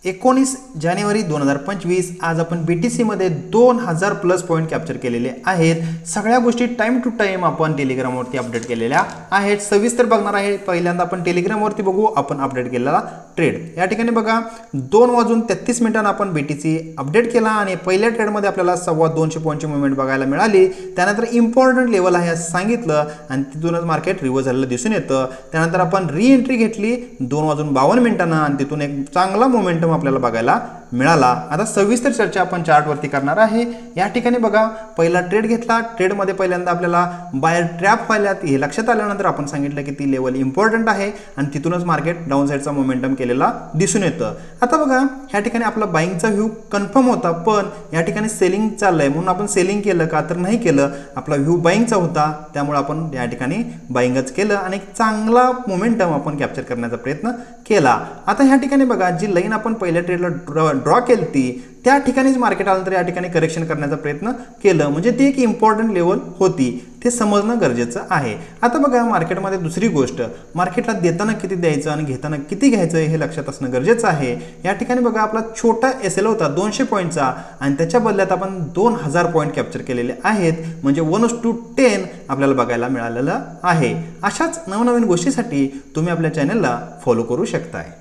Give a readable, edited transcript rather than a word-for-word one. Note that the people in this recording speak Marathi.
19 जानेवारी 2025 आज आपण BTC मध्ये 2000 प्लस पॉईंट कॅप्चर केलेले आहेत। सगळ्या गोष्टी टाइम टू टाइम आपण टेलिग्रामवरती अपडेट केलेल्या आहेत। सविस्तर बघणार आहे। पहिल्यांदा आपण टेलिग्रामवरती बघू आपण अपडेट केलेला ट्रेड। या ठिकाणी बघा 2:33 आपण BTC अपडेट केला आणि पहिल्या ट्रेड मध्ये आपल्याला 250 पॉईंटची मूवमेंट बघायला मिळाली। त्यानंतर इम्पॉर्टंट लेवल आहे असं सांगितलं आणि तिथूनच मार्केट रिव्हर्स झालेलं दिसून येतं। त्यानंतर आपण री एंट्री घेतली 2:52 आणि तिथून एक चांगला मोमेंटम आपल्याला बघायला मिळाला। आता सविस्तर चर्चा आपण चार्ट वरती करणार आहे। या ठिकाणी बघा पहिला ट्रेड घेतला। ट्रेड मध्ये पहिल्यांदा आपल्याला बायर ट्रॅप व्हायल्यात हे लक्षात आल्यानंतर आपण सांगितलं की ती लेवल इम्पॉर्टंट आहे आणि तिथूनच मार्केट डाऊन साइडचा मोमेंटम केलेला दिसून येतं। आता बघा या ठिकाणी आपला बाइंगचा व्ह्यू कन्फर्म होता, पण या ठिकाणी सेलिंग चाललंय म्हणून आपण सेलिंग केलं का तर नाही केलं। आपला व्ह्यू बाइंगचा होता त्यामुळे आपण या ठिकाणी बाइंगच केलं आणि एक चांगला मोमेंटम आपण कॅप्चर करण्याचा प्रयत्न केला। आता या ठिकाणी बघा जी लाईन आपण पहिल्या ट्रेडला ड्रॉ केली त्या ठिकाणीच मार्केट आलं तर या ठिकाणी करेक्शन करण्याचा प्रयत्न केलं, म्हणजे ती एक इम्पॉर्टंट लेवल होती ते समजणं गरजेचं आहे। आता बघा मार्केटमध्ये दुसरी गोष्ट, मार्केटला देताना किती द्यायचं आणि घेताना किती घ्यायचं हे लक्षात असणं गरजेचं आहे। या ठिकाणी बघा आपला छोटा SL होता 200 पॉईंटचा आणि त्याच्या बदल्यात आपण 2000 पॉईंट कॅप्चर केलेले आहेत, म्हणजे 1:10 आपल्याला बघायला मिळालेलं आहे। अशाच नवनवीन गोष्टीसाठी तुम्ही आपल्या चॅनलला फॉलो करू शकताय।